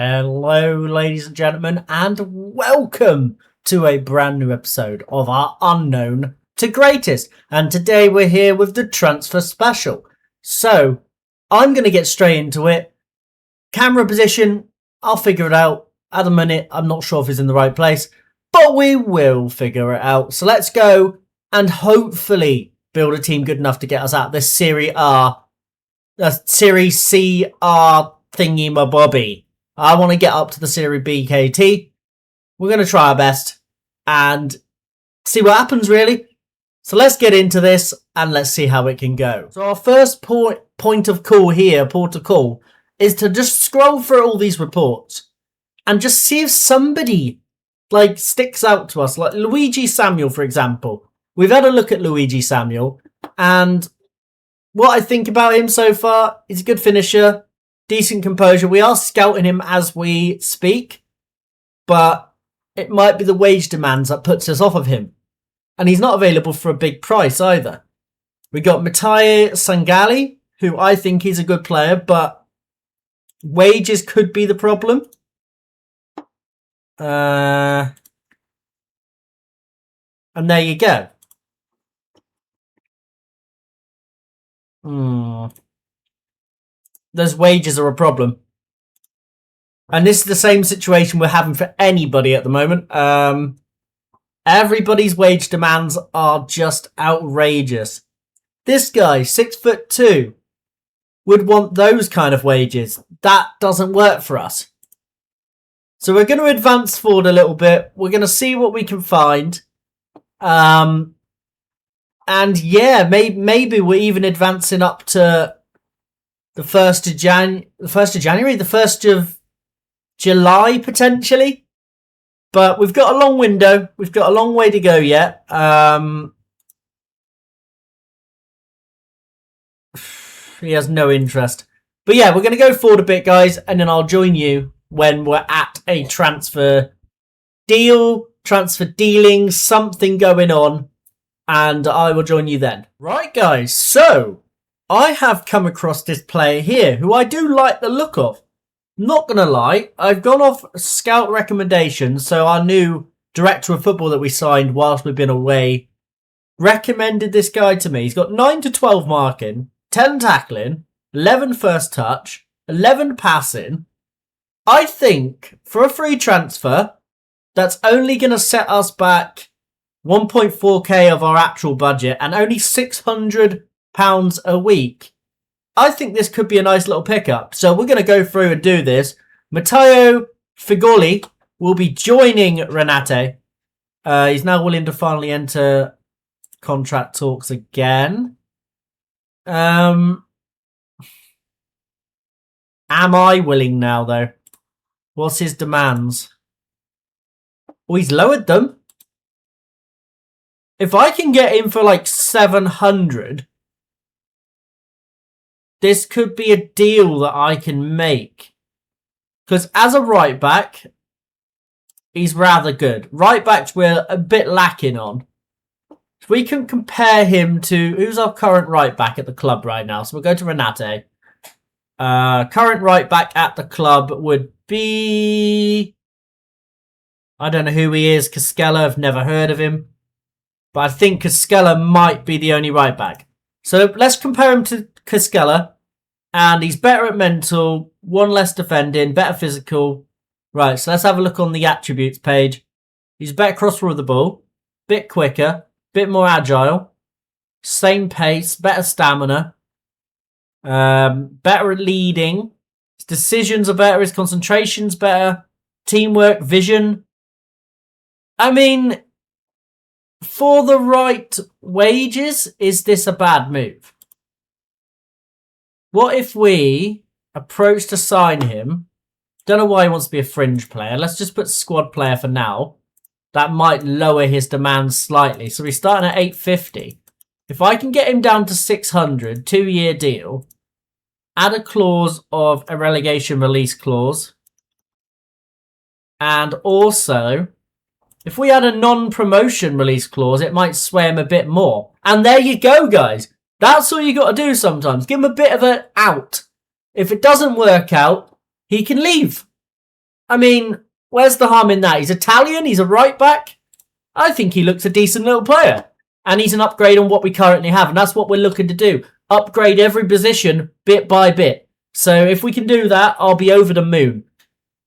Hello, ladies and gentlemen, and welcome to a brand new episode of our Unknown to Greatest. And today we're here with the transfer special. So, I'm going to get straight into it. Camera position, I'll figure it out. At the minute, I'm not sure if it's in the right place, but we will figure it out. So let's go and hopefully build a team good enough to get us out of this Serie C thingy-ma-bobby. I want to get up to the Serie B KT. We're going to try our best and see what happens, really. So let's get into this and let's see how it can go. So our first point of call here, port of call, is to just scroll through all these reports and just see if somebody sticks out to us. Like Luigi Samuel, for example. We've had a look at Luigi Samuel, and what I think about him so far, he's a good finisher. Decent composure. We are scouting him as we speak, but it might be the wage demands that puts us off of him. And he's not available for a big price either. We got Matteo Sangali, who I think he's a good player, but wages could be the problem. And there you go. Those wages are a problem. And this is the same situation we're having for anybody at the moment. Everybody's wage demands are just outrageous. This guy, 6'2", would want those kind of wages. That doesn't work for us. So we're going to advance forward a little bit. We're going to see what we can find. And yeah, maybe we're even advancing up to the 1st of July, potentially. But we've got a long window. We've got a long way to go yet. He has no interest. But yeah, we're going to go forward a bit, guys, and then I'll join you when we're at a transfer dealing, something going on, and I will join you then. Right, guys, so I have come across this player here who I do like the look of. Not going to lie, I've gone off scout recommendations, so our new director of football that we signed whilst we've been away recommended this guy to me. He's got 9 to 12 marking, 10 tackling, 11 first touch, 11 passing. I think for a free transfer, that's only going to set us back 1.4k of our actual budget and only £600 a week. I think this could be a nice little pickup. So we're going to go through and do this. Matteo Figoli will be joining Renate. He's now willing to finally enter contract talks again. Am I willing now, though? What's his demands? Oh, he's lowered them. If I can get him for like 700... this could be a deal that I can make. Because as a right back, he's rather good. Right backs we're a bit lacking on. If we can compare him to... who's our current right back at the club right now? So we'll go to Renate. Current right back at the club would be... I don't know who he is. Cascella, I've never heard of him. But I think Cascella might be the only right back. So let's compare him to Cascella. And he's better at mental, one less defending, better physical. Right, so let's have a look on the attributes page. He's a better crosser of the ball, bit quicker, bit more agile, same pace, better stamina, better at leading. His decisions are better, his concentration's better, teamwork, vision. I mean, for the right wages, is this a bad move? What if we approach to sign him? Don't know why he wants to be a fringe player. Let's just put squad player for now. That might lower his demands slightly. So we're starting at 850. If I can get him down to 600, 2-year deal, add a clause of a relegation release clause. And also, if we add a non-promotion release clause, it might sway him a bit more. And there you go, guys. That's all you got to do sometimes. Give him a bit of an out. If it doesn't work out, he can leave. I mean, where's the harm in that? He's Italian. He's a right back. I think he looks a decent little player. And he's an upgrade on what we currently have. And that's what we're looking to do. Upgrade every position bit by bit. So if we can do that, I'll be over the moon.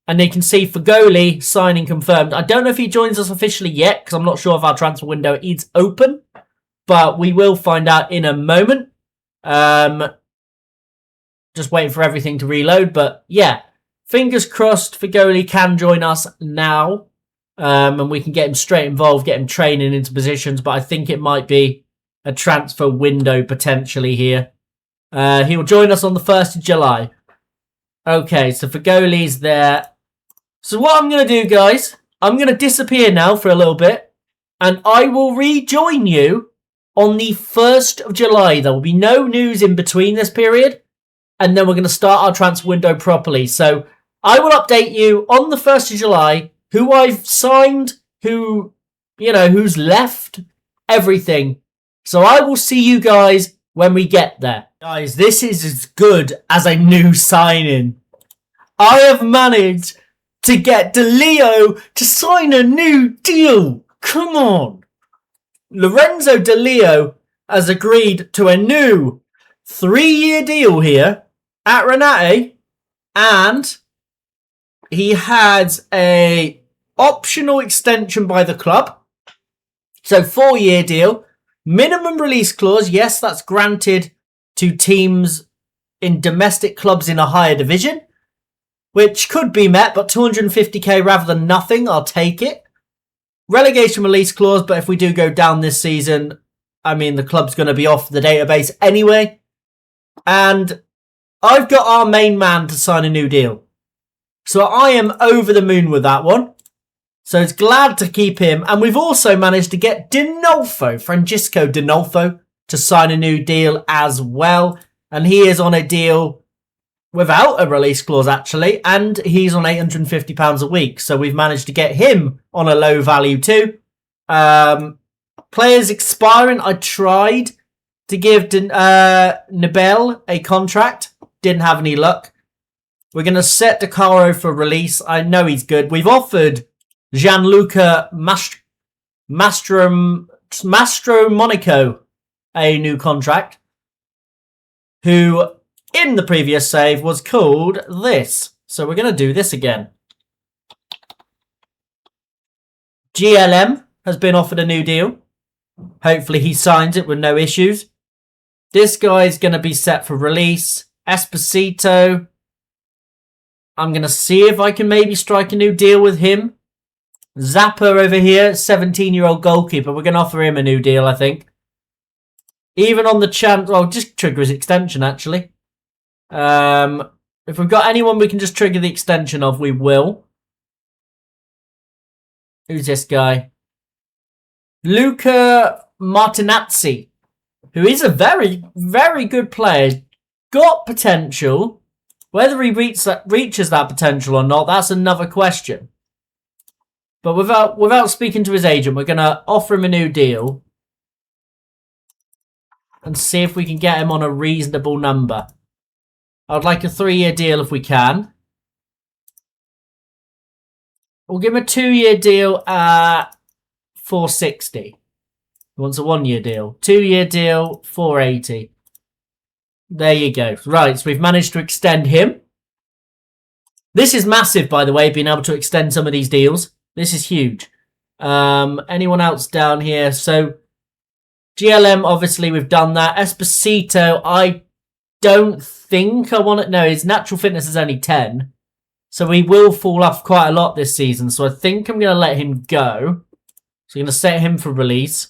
And they can see Fagoli signing confirmed. I don't know if he joins us officially yet, because I'm not sure if our transfer window is open. But we will find out in a moment. Just waiting for everything to reload. But yeah, fingers crossed Fagoli can join us now. And we can get him straight involved, get him training into positions. But I think it might be a transfer window potentially here. He will join us on the 1st of July. Okay, so Fagoli's there. So what I'm going to do, guys, I'm going to disappear now for a little bit. And I will rejoin you on the 1st of July. There will be no news in between this period. And then we're going to start our transfer window properly. So I will update you on the 1st of July, who I've signed, who's left, everything. So I will see you guys when we get there. Guys, this is as good as a new signing. I have managed to get De Leo to sign a new deal. Come on. Lorenzo De Leo has agreed to a new 3-year deal here at Renate, and he has a optional extension by the club. So 4-year deal. Minimum release clause. Yes, that's granted to teams in domestic clubs in a higher division, which could be met, but 250k rather than nothing. I'll take it. Relegation release clause, but if we do go down this season, I mean, the club's going to be off the database anyway. And I've got our main man to sign a new deal. So I am over the moon with that one. So it's glad to keep him. And we've also managed to get Francisco Dinolfo, to sign a new deal as well. And he is on a deal without a release clause, actually. And he's on £850 a week. So we've managed to get him on a low value too. Players expiring. I tried to give Nabel a contract. Didn't have any luck. We're going to set De Caro for release. I know he's good. We've offered Gianluca Mastro Monaco a new contract, who in the previous save was called this. So we're going to do this again. GLM has been offered a new deal. Hopefully he signs it with no issues. This guy's going to be set for release. Esposito. I'm going to see if I can maybe strike a new deal with him. Zappa over here, 17-year-old goalkeeper. We're going to offer him a new deal, I think. Even on the chance... I'll just trigger his extension, actually. If we've got anyone we can just trigger the extension of, we will. Who's this guy? Luca Martinazzi, who is a very, very good player. Got potential. Whether he reaches that potential or not, that's another question. But without speaking to his agent, we're going to offer him a new deal. And see if we can get him on a reasonable number. I'd like a 3-year deal if we can. We'll give him a 2-year deal at 460. He wants a 1-year deal. 2-year deal, 480. There you go. Right, so we've managed to extend him. This is massive, by the way, being able to extend some of these deals. This is huge. Anyone else down here? So, GLM, obviously, we've done that. Esposito, I don't think I want it. No, his natural fitness is only 10. So he will fall off quite a lot this season. So I think I'm going to let him go. So I'm going to set him for release.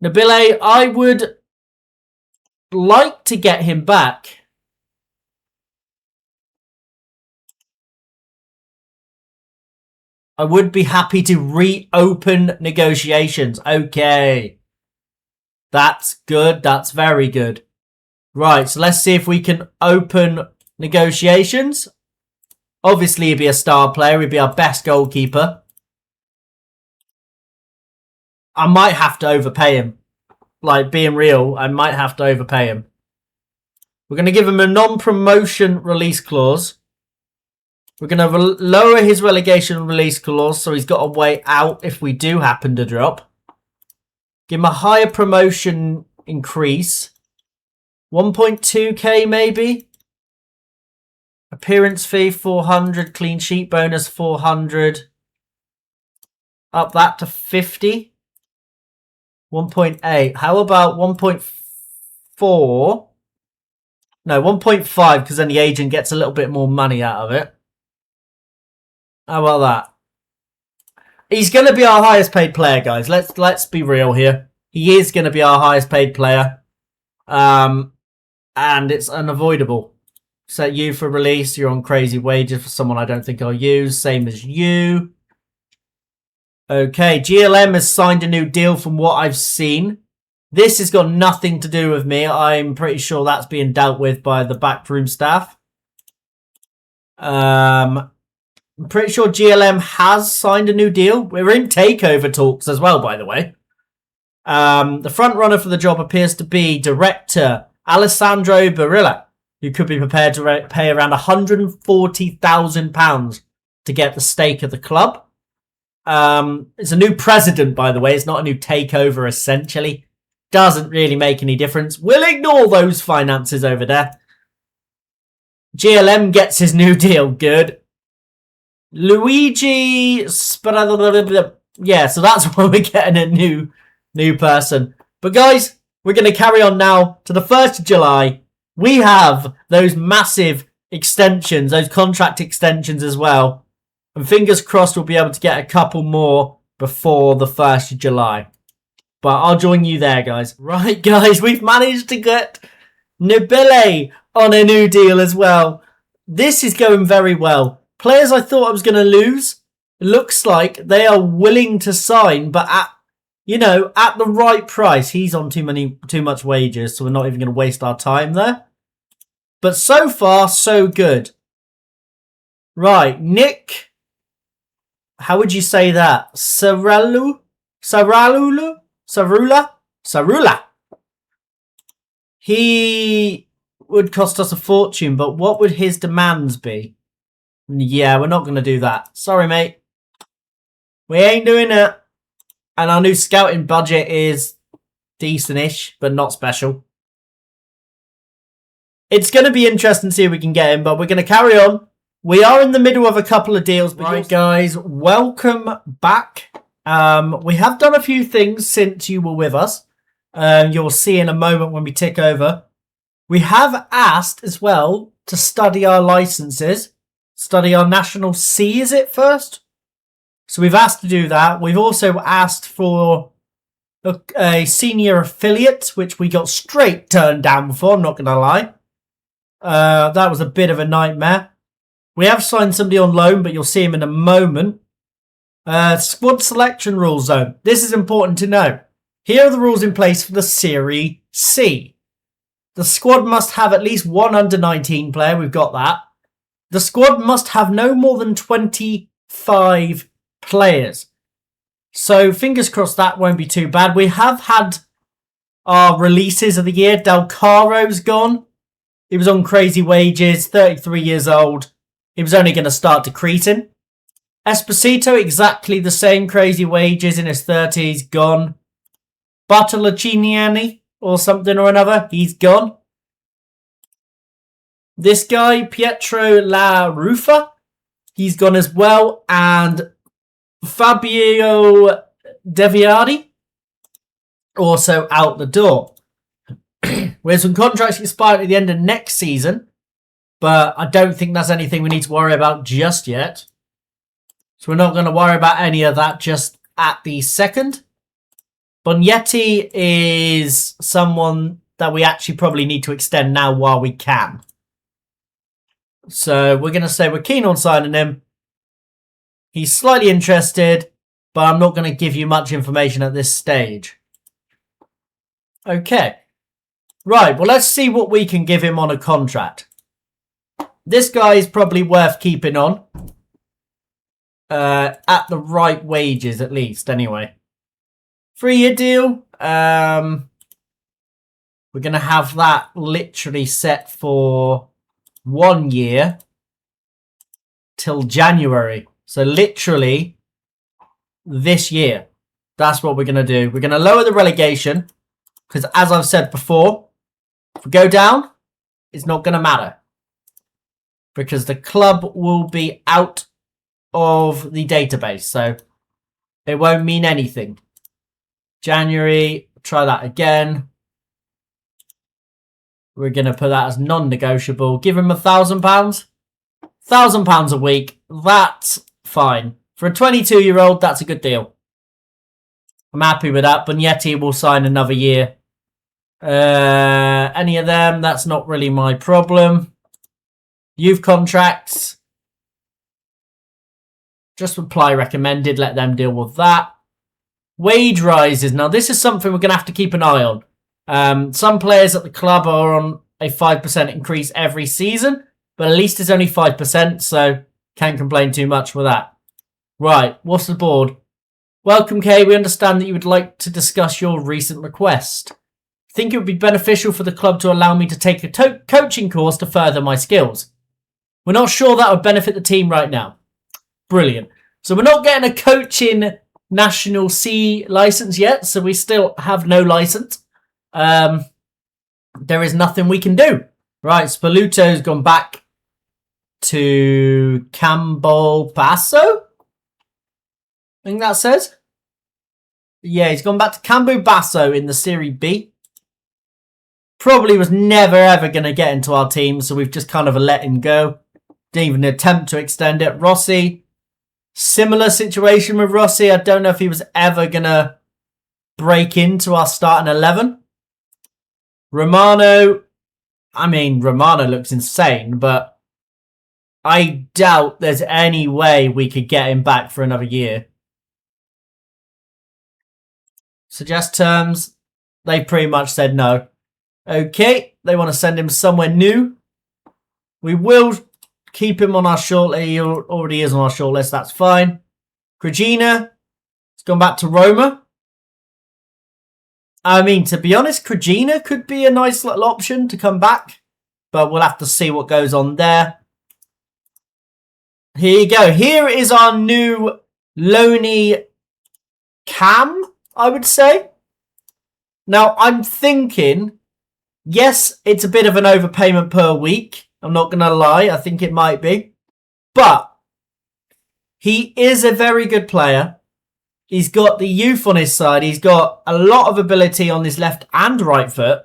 Nabile, I would like to get him back. I would be happy to reopen negotiations. Okay. That's good. That's very good. Right, so let's see if we can open negotiations. Obviously, he'd be a star player. He'd be our best goalkeeper. I might have to overpay him. Like, being real, I might have to overpay him. We're going to give him a non-promotion release clause. We're going to lower his relegation release clause, so he's got a way out if we do happen to drop. Give him a higher promotion increase. 1.2k maybe. Appearance fee 400. Clean sheet bonus 400. Up that to 50. 1.8. How about 1.4? No, 1.5 because then the agent gets a little bit more money out of it. How about that? He's going to be our highest paid player, guys. Let's be real here. He is going to be our highest paid player. And it's unavoidable. Set you for release. You're on crazy wages for someone I don't think I'll use. Same as you. Okay, GLM has signed a new deal from what I've seen. This has got nothing to do with me. I'm pretty sure that's being dealt with by the backroom staff. I'm pretty sure GLM has signed a new deal. We're in takeover talks as well, by the way. The front runner for the job appears to be director Alessandro Barilla, who could be prepared to pay around £140,000 to get the stake of the club. It's a new president, by the way. It's not a new takeover, essentially. Doesn't really make any difference. We'll ignore those finances over there. GLM gets his new deal. Good. Luigi... Yeah, so that's why we're getting a new person. But guys, we're going to carry on now to the 1st of July. We have those massive extensions, those contract extensions as well. And fingers crossed we'll be able to get a couple more before the 1st of July. But I'll join you there, guys. Right, guys, we've managed to get Nobile on a new deal as well. This is going very well. Players I thought I was going to lose, it looks like they are willing to sign, but at the right price. He's on too much wages, so we're not even going to waste our time there. But so far, so good. Right, Nick. How would you say that? Sarula? He would cost us a fortune, but what would his demands be? Yeah, we're not going to do that. Sorry, mate. We ain't doing it. And our new scouting budget is decent-ish, but not special. It's going to be interesting to see if we can get him, but we're going to carry on. We are in the middle of a couple of deals. But right, guys, welcome back. We have done a few things since you were with us. You'll see in a moment when we tick over. We have asked as well to study our licenses. Study our National C, is it first? So we've asked to do that. We've also asked for a senior affiliate, which we got straight turned down for, I'm not going to lie. That was a bit of a nightmare. We have signed somebody on loan, but you'll see him in a moment. Squad selection rules zone. This is important to know. Here are the rules in place for the Serie C. The squad must have at least one under-19 player. We've got that. The squad must have no more than 25 players. So fingers crossed that won't be too bad. We have had our releases of the year. Del Caro's gone. He was on crazy wages, 33 years old. He was only going to start decreasing. Esposito, exactly the same crazy wages in his 30s, gone. Bartolociniani or something or another, he's gone. This guy, Pietro La Rufa, he's gone as well. And Fabio Deviardi, also out the door. With some contracts expiring at the end of next season, but I don't think that's anything we need to worry about just yet. So we're not going to worry about any of that just at the second. Bognetti is someone that we actually probably need to extend now while we can. So we're going to say we're keen on signing him. He's slightly interested, but I'm not going to give you much information at this stage. Okay. Right, well, let's see what we can give him on a contract. This guy is probably worth keeping on. At the right wages, at least, anyway. 3-year deal. We're going to have that literally set for 1 year. till January. So literally this year. That's what we're going to do. We're going to lower the relegation because, as I've said before, if we go down, it's not going to matter because the club will be out of the database. So it won't mean anything. January, try that again. We're going to put that as non-negotiable. Give him £1,000. £1,000 a week. That's fine. For a 22-year-old, that's a good deal. I'm happy with that. Bugnetti will sign another year. Any of them, that's not really my problem. Youth contracts. Just apply recommended. Let them deal with that. Wage rises. Now, this is something we're going to have to keep an eye on. Some players at the club are on a 5% increase every season, but at least it's only 5%, so can't complain too much with that. Right, what's the board? Welcome, Kay. We understand that you would like to discuss your recent request. I think it would be beneficial for the club to allow me to take a coaching course to further my skills. We're not sure that would benefit the team right now. Brilliant. So we're not getting a coaching National C license yet, so we still have no license. There is nothing we can do. Right, Spalluto's gone back to Campobasso. I think that says. Yeah, he's gone back to Campobasso in the Serie B. Probably was never ever going to get into our team, so we've just kind of let him go. Didn't even attempt to extend it. Rossi, similar situation with Rossi. I don't know if he was ever going to break into our starting 11. Romano looks insane, but I doubt there's any way we could get him back for another year. Suggest terms. They pretty much said no. Okay, they want to send him somewhere new. We will keep him on our shortlist. He already is on our shortlist. That's fine. Krajina has gone back to Roma. I mean, to be honest, Krajina could be a nice little option to come back, but we'll have to see what goes on there. Here you go. Here is our new Loney Cam, I would say. Now, I'm thinking, yes, it's a bit of an overpayment per week. I'm not going to lie. I think it might be. But he is a very good player. He's got the youth on his side. He's got a lot of ability on his left and right foot.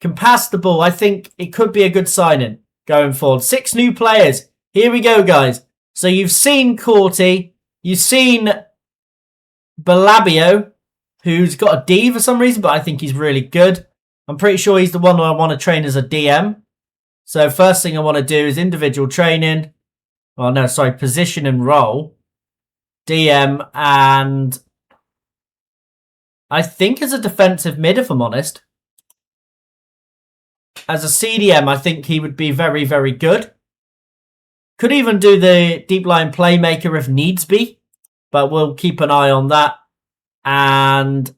Can pass the ball. I think it could be a good signing going forward. 6 new players. Here we go, guys. So you've seen Corti. You've seen Balabio, who's got a D for some reason, but I think he's really good. I'm pretty sure he's the one I want to train as a DM. So first thing I want to do is individual training. Oh, no, sorry, position and role. DM, and I think as a defensive mid, if I'm honest. As a CDM, I think he would be very, very good. Could even do the deep line playmaker if needs be, but we'll keep an eye on that. And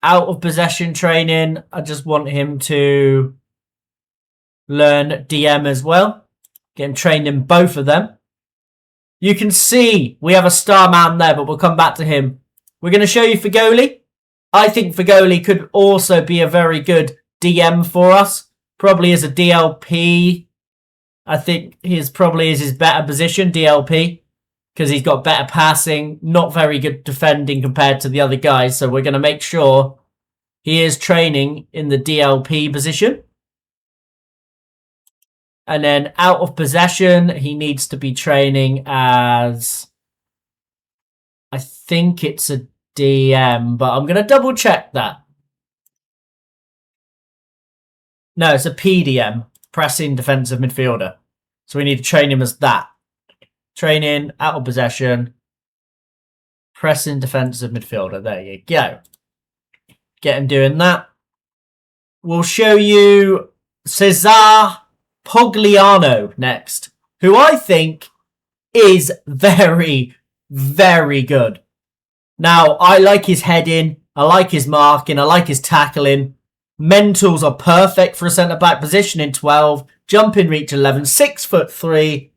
out of possession training, I just want him to learn DM as well. Get him trained in both of them. You can see we have a star man there, but we'll come back to him. We're going to show you Figoli. I think Figoli could also be a very good DM for us. Probably as a DLP. I think his probably is his better position, DLP. Because he's got better passing. Not very good defending compared to the other guys. So we're going to make sure he is training in the DLP position. And then out of possession, he needs to be training as, I think it's a DM, but I'm going to double check that. No, it's a PDM, pressing defensive midfielder. So we need to train him as that. Training, out of possession, pressing defensive midfielder. There you go. Get him doing that. We'll show you Cesar Pogliano next, who I think is very, very good. Now, I like his heading, I like his marking, I like his tackling. Mentals are perfect for a centre-back position in 12. Jumping reach 11, 6'3".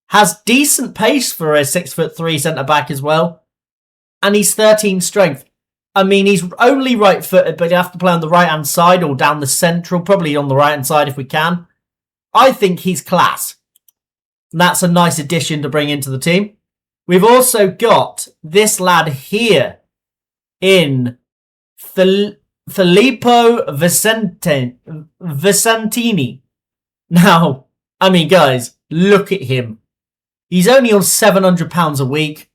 Has decent pace for a 6'3" centre-back as well. And he's 13 strength. I mean, he's only right-footed, but you have to play on the right-hand side or down the central. Probably on the right-hand side if we can. I think he's class. And that's a nice addition to bring into the team. We've also got this lad here in Filippo Vicentini. Now, I mean, guys, look at him. He's only on £700 a week.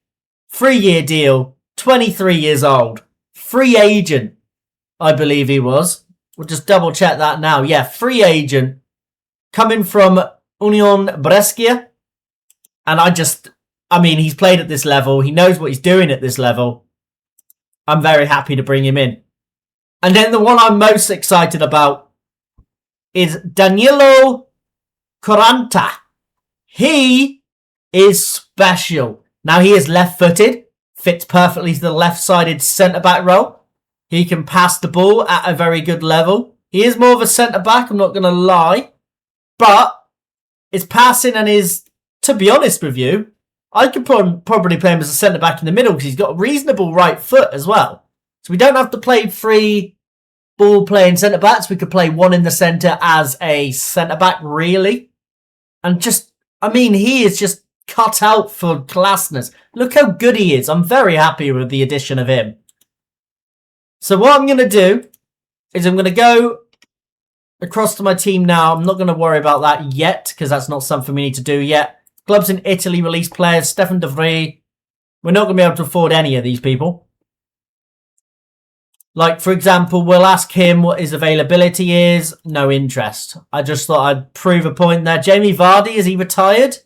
3-year deal. 23 years old. Free agent, I believe he was. We'll just double check that now. Yeah, free agent. Coming from Union Brescia. And I mean, he's played at this level. He knows what he's doing at this level. I'm very happy to bring him in. And then the one I'm most excited about is Danilo Coranta. He is special. Now, he is left-footed. Fits perfectly to the left-sided centre-back role. He can pass the ball at a very good level. He is more of a centre-back, I'm not going to lie. But his passing and his, to be honest with you, I could probably play him as a centre-back in the middle because he's got a reasonable right foot as well. So we don't have to play 3 ball-playing centre-backs. We could play one in the centre as a centre-back, really. And just, I mean, he is just cut out for classness. Look how good he is. I'm very happy with the addition of him. So what I'm going to do is I'm going to go across to my team now. I'm not going to worry about that yet because that's not something we need to do yet. Clubs in Italy release players. Stefan De Vrij. We're not going to be able to afford any of these people. Like, for example, we'll ask him what his availability is. No interest. I just thought I'd prove a point there. Jamie Vardy, is he retired?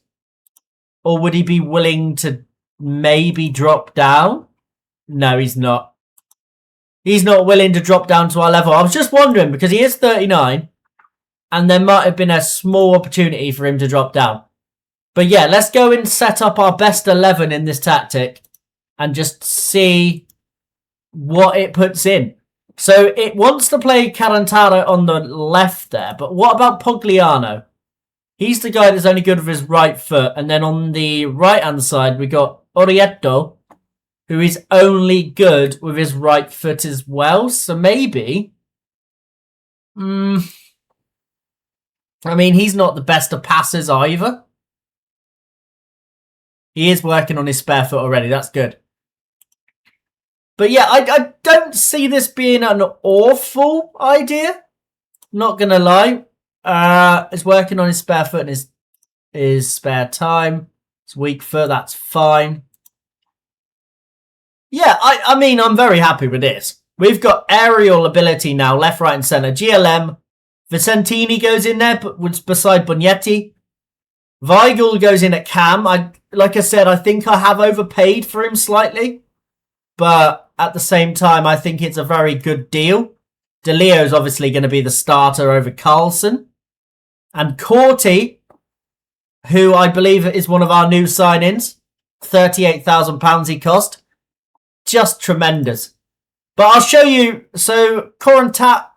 Or would he be willing to maybe drop down? No, he's not. He's not willing to drop down to our level. I was just wondering because he is 39 and there might have been a small opportunity for him to drop down. But yeah, let's go and set up our best 11 in this tactic and just see what it puts in. So it wants to play Carantaro on the left there, but what about Pogliano? He's the guy that's only good with his right foot. And then on the right-hand side, we got Orieto, who is only good with his right foot as well. So maybe... I mean, he's not the best of passers either. He is working on his spare foot already. That's good. But yeah, I don't see this being an awful idea. Not going to lie. He's working on his spare foot and his spare time. His weak foot, that's fine. Yeah, I mean, I'm very happy with this. We've got aerial ability now, left, right, and centre. GLM. Vicentini goes in there, but beside Bognetti. Weigl goes in at cam. Like I said, I think I have overpaid for him slightly. But at the same time, I think it's a very good deal. De Leo's obviously going to be the starter over Carlson. And Corti, who I believe is one of our new signings. £38,000 he cost. Just tremendous. But I'll show you. So, Coranta.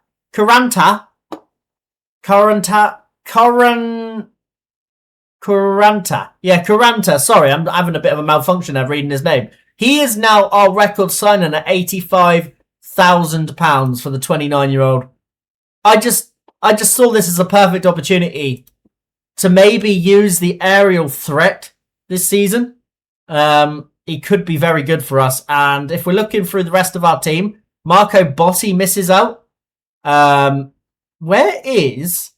Yeah, Coranta. Sorry, I'm having a bit of a malfunction there reading his name. He is now our record signing at £85,000 for the 29-year-old. I just saw this as a perfect opportunity to maybe use the aerial threat this season. He could be very good for us. And if we're looking through the rest of our team, Marco Botti misses out. Where is...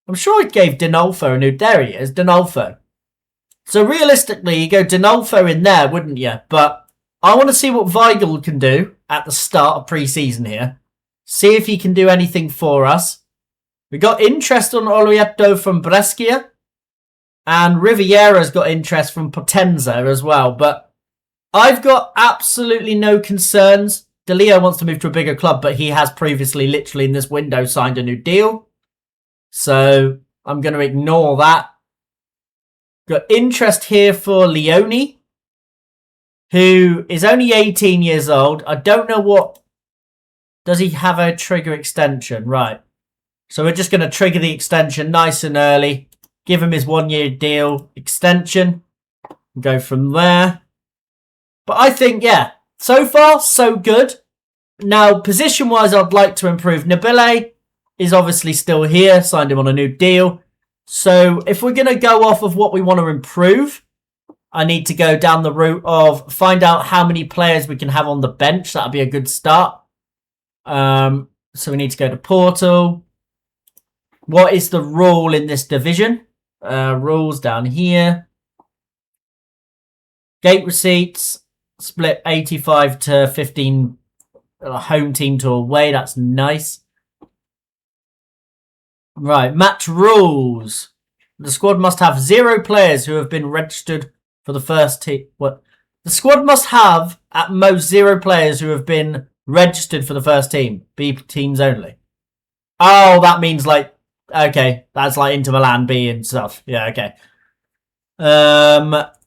I'm sure it gave Dinolfo a new... There he is, Dinolfo. So realistically, you go Dinolfo in there, wouldn't you? But I want to see what Weigl can do at the start of pre-season here. See if he can do anything for us. We got interest on Orieto from Brescia. And Riviera's got interest from Potenza as well. But I've got absolutely no concerns. De Leo wants to move to a bigger club, but he has previously, literally in this window, signed a new deal. So I'm going to ignore that. Got interest here for Leone, who is only 18 years old. I don't know what... Does he have a trigger extension? Right. So we're just going to trigger the extension nice and early. give him his 1-year deal extension, and go from there. But I think, yeah, so far, so good. Now, position-wise, I'd like to improve. Nabile is obviously still here, signed him on a new deal. So if we're going to go off of what we want to improve, I need to go down the route of find out how many players we can have on the bench. That'll be a good start. So we need to go to portal. What is the rule in this division? Rules down here. Gate receipts, split 85 to 15 home team to away. That's nice. Right, match rules. The squad must have 0 players who have been registered for the first team. What? The squad must have at most 0 players who have been registered for the first team. B teams only. Oh, that means like, okay, that's like Inter Milan B and stuff. Yeah, okay.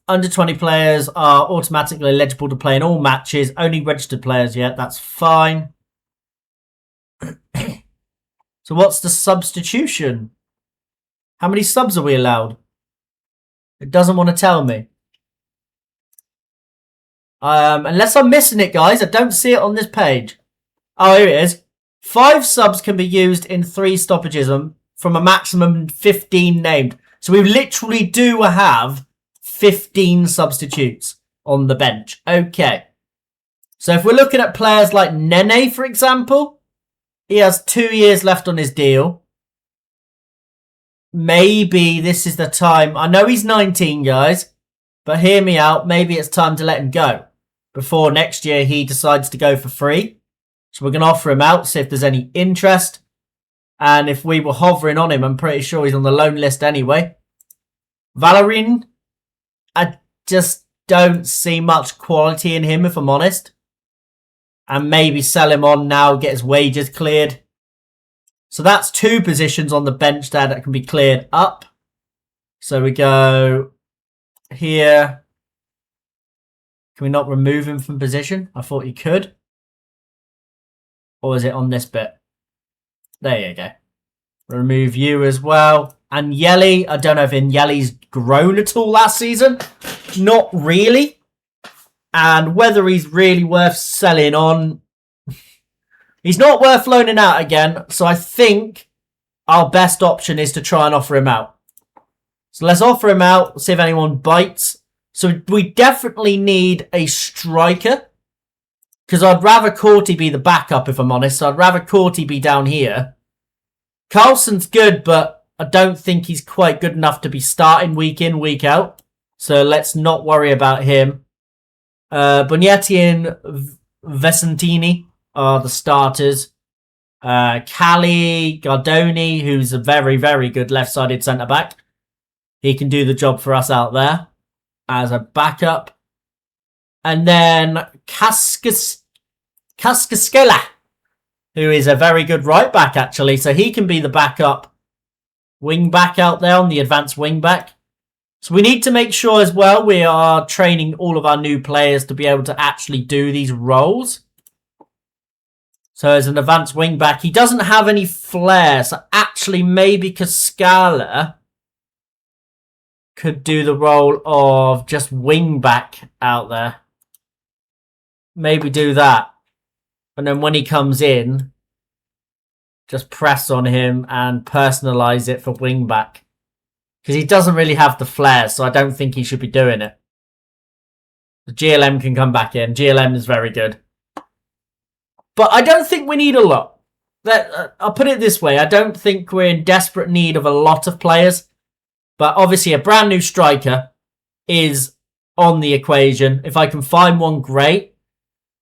Under 20 players are automatically eligible to play in all matches. Only registered players yet. That's fine. So what's the substitution? How many subs are we allowed? It doesn't want to tell me. Unless I'm missing it, guys. I don't see it on this page. Oh, here it is. 5 subs can be used in 3 stoppages from a maximum of 15 named. So we literally do have 15 substitutes on the bench. Okay. So if we're looking at players like Renate, for example, he has 2 years left on his deal. Maybe this is the time. I know he's 19, guys, but hear me out. Maybe it's time to let him go before next year he decides to go for free. So we're going to offer him out, see if there's any interest. And if we were hovering on him, I'm pretty sure he's on the loan list anyway. Valérien, I just don't see much quality in him, if I'm honest. And maybe sell him on now, get his wages cleared. So that's 2 positions on the bench there that can be cleared up. So we go here. Can we not remove him from position? I thought you could. Or is it on this bit? There you go. Remove you as well. And Yeli, I don't know if Yeli's grown at all last season. Not really. And whether he's really worth selling on, he's not worth loaning out again. So I think our best option is to try and offer him out. So let's offer him out, see if anyone bites. So we definitely need a striker. Because I'd rather Corti be the backup, if I'm honest. So I'd rather Corti be down here. Carlson's good, but I don't think he's quite good enough to be starting week in, week out. So let's not worry about him. Bugnetti and Vesentini are the starters. Cali, Gardoni, who's a very, very good left-sided centre-back. He can do the job for us out there as a backup. And then Kaskaskela, who is a very good right-back, actually. So he can be the backup wing-back out there on the advanced wing-back. So we need to make sure as well we are training all of our new players to be able to actually do these roles. So as an advanced wing-back, he doesn't have any flair. So actually maybe Kaskala could do the role of just wing-back out there. Maybe do that. And then when he comes in, just press on him and personalise it for wing-back. Because he doesn't really have the flair, so I don't think he should be doing it. The GLM can come back in. GLM is very good. But I don't think we need a lot. I'll put it this way. I don't think we're in desperate need of a lot of players. But obviously a brand new striker is on the equation. If I can find one, great.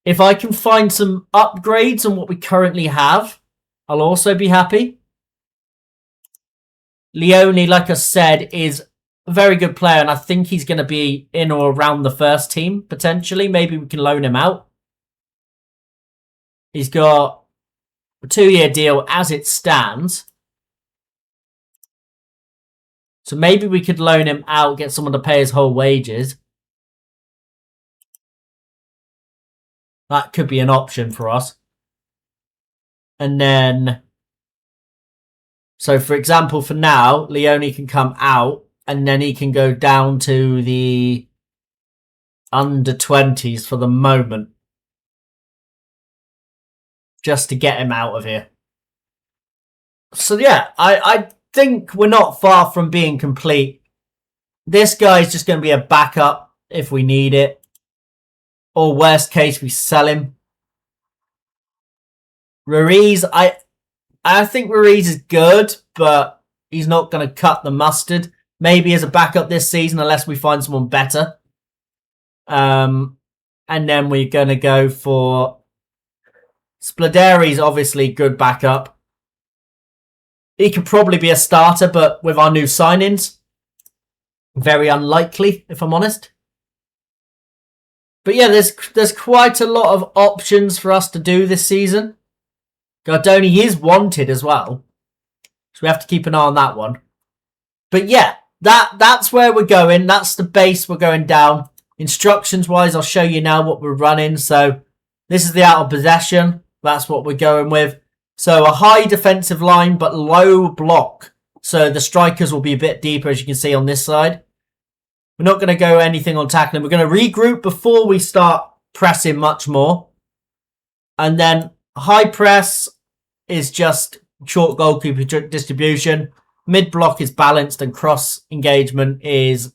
If I can find some upgrades on what we currently have, I'll also be happy. Leone, like I said, is a very good player, and I think he's going to be in or around the first team, potentially. Maybe we can loan him out. He's got a 2-year deal as it stands. So maybe we could loan him out, get someone to pay his whole wages. That could be an option for us. And then So, for example, for now, Leone can come out and then he can go down to the under 20s for the moment. Just to get him out of here. So, yeah, I think we're not far from being complete. This guy's just going to be a backup if we need it. Or worst case, we sell him. Ruiz, I think Ruiz is good, but he's not going to cut the mustard. Maybe as a backup this season, unless we find someone better. And then we're going to go for Sploderi's obviously good backup. He could probably be a starter, but with our new signings, very unlikely, if I'm honest. But yeah, there's quite a lot of options for us to do this season. Gardoni is wanted as well, so we have to keep an eye on that one. But yeah, that's where we're going. That's the base we're going down. Instructions-wise, I'll show you now what we're running. So this is the out of possession. That's what we're going with. So a high defensive line, but low block. So the strikers will be a bit deeper, as you can see on this side. We're not going to go anything on tackling. We're going to regroup before we start pressing much more. And then high press is just short goalkeeper distribution. Mid block is balanced, and cross engagement is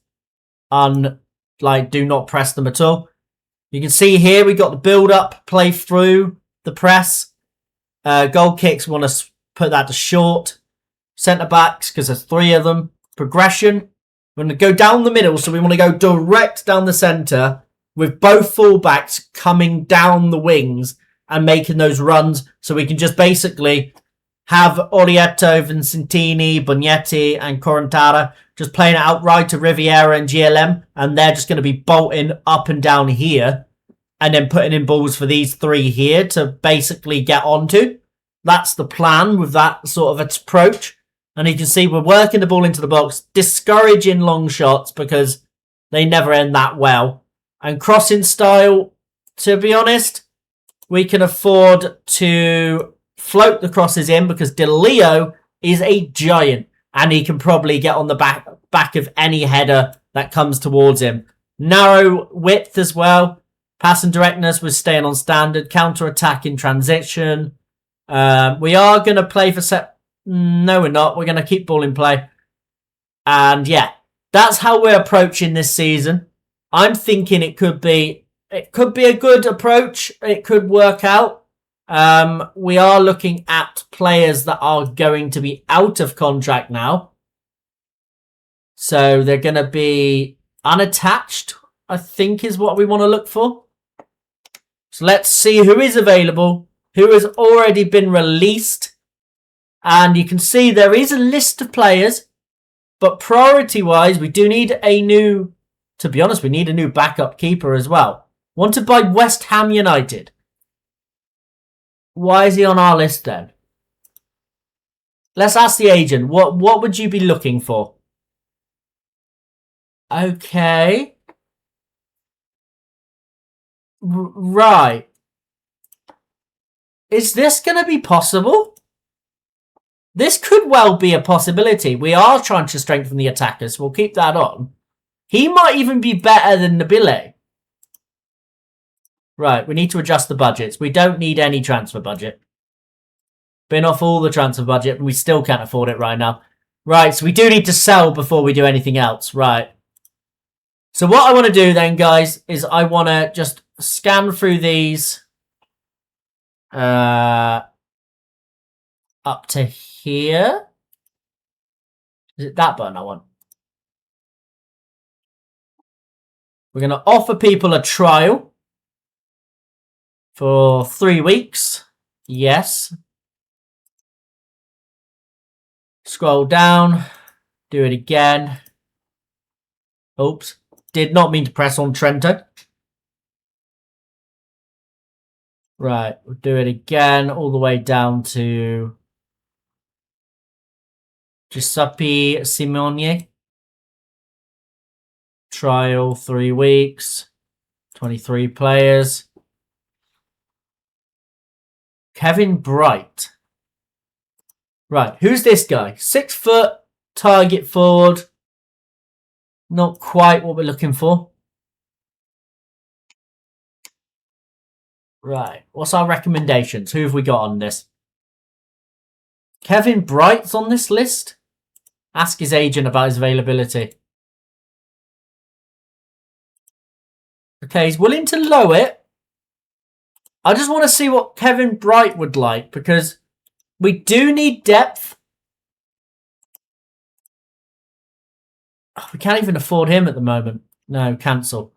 do not press them at all. You can see here we got the build up, play through the press. Goal kicks, we want to put that to short. Centre backs, because there's 3 of them. Progression, we're going to go down the middle, so we want to go direct down the centre with both fullbacks coming down the wings and making those runs, so we can just basically have Orieto, Vincentini, Bognetti, and Corantara just playing it outright to Riviera and GLM, and they're just going to be bolting up and down here, and then putting in balls for these 3 here to basically get onto. That's the plan with that sort of approach. And you can see we're working the ball into the box, discouraging long shots because they never end that well. And crossing style, to be honest, we can afford to float the crosses in because De Leo is a giant and he can probably get on the back of any header that comes towards him. Narrow width as well. Passing directness was staying on standard. Counter-attack in transition. We are going to play for set... No, we're not. We're going to keep ball in play. And yeah, that's how we're approaching this season. I'm thinking it could be a good approach. It could work out. We are looking at players that are going to be out of contract now. So they're going to be unattached, I think is what we want to look for. So let's see who is available, who has already been released. And you can see there is a list of players, but priority-wise, we do need a new, to be honest, we need a new backup keeper as well. Wanted by West Ham United. Why is he on our list then? Let's ask the agent. What would you be looking for? Okay. Right. Is this going to be possible? This could well be a possibility. We are trying to strengthen the attackers, so we'll keep that on. He might even be better than Nabile. Right, we need to adjust the budgets. We don't need any transfer budget. Been off all the transfer budget, and we still can't afford it right now. Right, so we do need to sell before we do anything else. Right. So what I want to do then, guys, is I want to just scan through these up to here. Is it that button I want? We're going to offer people a trial for 3 weeks. Yes. Scroll down. Do it again. Oops. Did not mean to press on Trento. Right. We'll do it again all the way down to Giuseppe Simone. Trial 3 weeks. 23 players. Kevin Bright. Right, who's this guy? 6 foot, target forward. Not quite what we're looking for. Right, what's our recommendations? Who have we got on this? Kevin Bright's on this list. Ask his agent about his availability. Okay, he's willing to low it. I just want to see what Kevin Bright would like because we do need depth. We can't even afford him at the moment. No, cancel.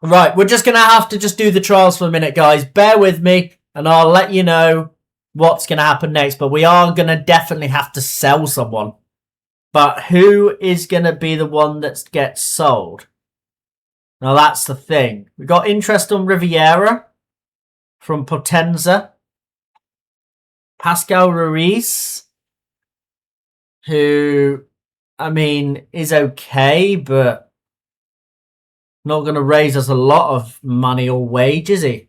Right, we're just going to have to just do the trials for a minute, guys. Bear with me, and I'll let you know what's going to happen next. But we are going to definitely have to sell someone. But who is going to be the one that gets sold? Now, that's the thing. We got interest on Riviera from Potenza. Pascal Ruiz, who, I mean, is okay, but not going to raise us a lot of money or wage, is he?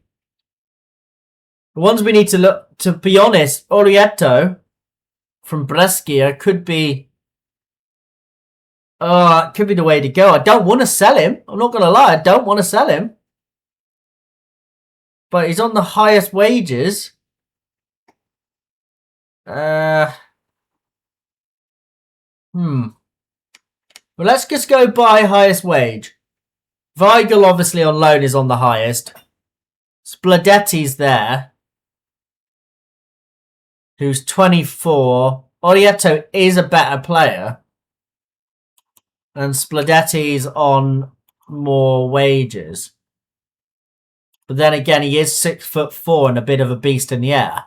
The ones we need to look, to be honest, Orieto from Brescia could be the way to go. I don't want to sell him. I'm not going to lie. I don't want to sell him. But he's on the highest wages. Well, let's just go by highest wage. Weigl, obviously, on loan is on the highest. Spladetti's there, who's 24. Orieto is a better player. And Spladetti's on more wages. But then again, he is 6'4" and a bit of a beast in the air.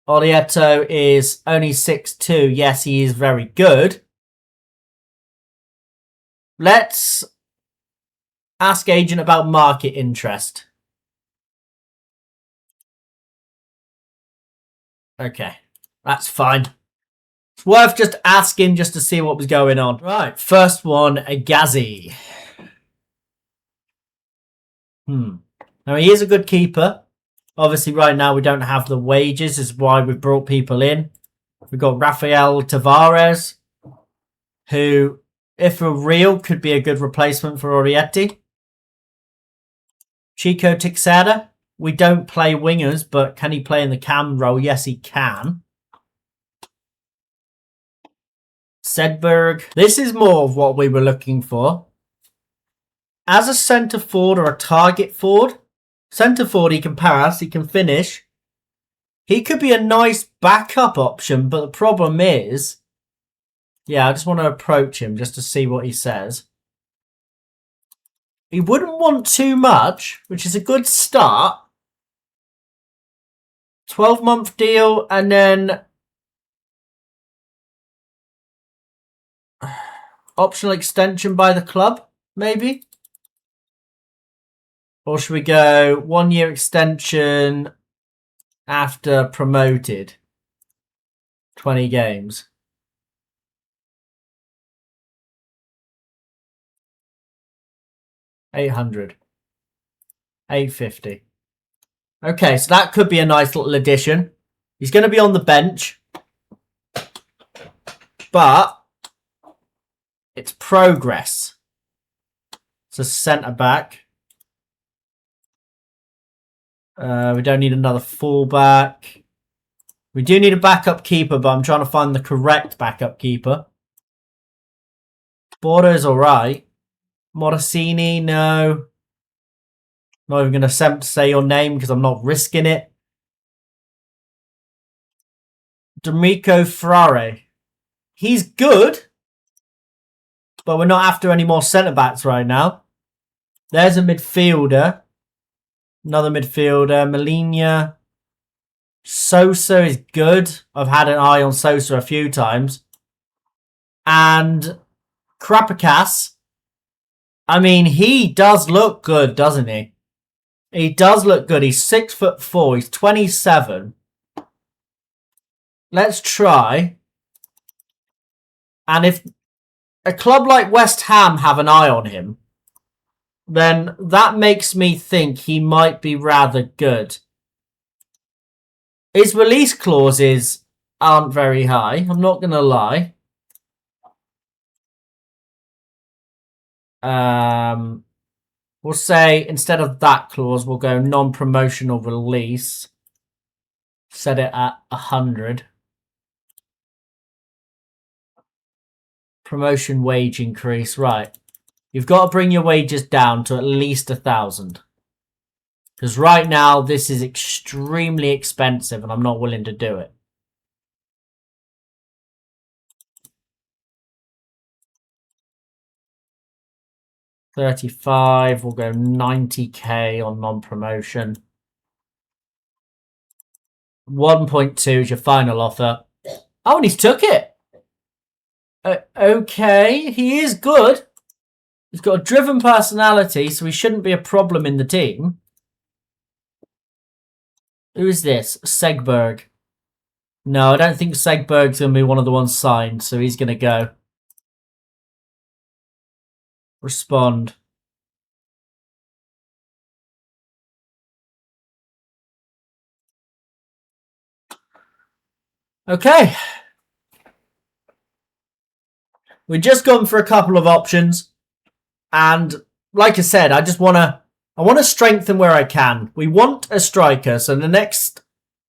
Orieto is only 6'2". Yes, he is very good. Let's ask agent about market interest. Okay, that's fine. It's worth just asking just to see what was going on. Right, first one, Agazi. Now, he is a good keeper. Obviously, right now, we don't have the wages. This is why we've brought people in. We've got Rafael Tavares, who, if for real, could be a good replacement for Orietti. Chico Tixera. We don't play wingers, but can he play in the cam role? Yes, he can. Sedberg. This is more of what we were looking for. As a centre forward or a target forward, centre forward, he can pass, he can finish. He could be a nice backup option, but the problem is, yeah, I just want to approach him just to see what he says. He wouldn't want too much, which is a good start. 12-month deal, and then optional extension by the club, maybe? Or should we go 1-year extension after promoted? 20 games. $800. $850. Okay, so that could be a nice little addition. He's going to be on the bench. But it's progress. It's a centre-back. We don't need another full-back. We do need a backup keeper, but I'm trying to find the correct backup keeper. Bordo's alright. Morosini, no. Not even going to attempt to say your name because I'm not risking it. D'Amico Frare. He's good, but we're not after any more centre-backs right now. There's a midfielder. Another midfielder. Molina. Sosa is good. I've had an eye on Sosa a few times. And Krapakas. I mean, he does look good, doesn't he? He does look good. He's 6'4". He's 27. Let's try. And if a club like West Ham have an eye on him, then that makes me think he might be rather good. His release clauses aren't very high. I'm not going to lie. We'll say instead of that clause, we'll go non-promotional release. Set it at 100. Promotion wage increase. Right. You've got to bring your wages down to at least 1,000. Because right now, this is extremely expensive and I'm not willing to do it. $35. We'll go 90k on non-promotion. 1.2 is your final offer. Oh, and he's took it. Okay, he is good. He's got a driven personality, so he shouldn't be a problem in the team. Who is this? Segberg. No, I don't think Segberg's going to be one of the ones signed, so he's going to go. Respond. Okay. We've just gone for a couple of options. And like I said, I want to strengthen where I can. We want a striker. So the next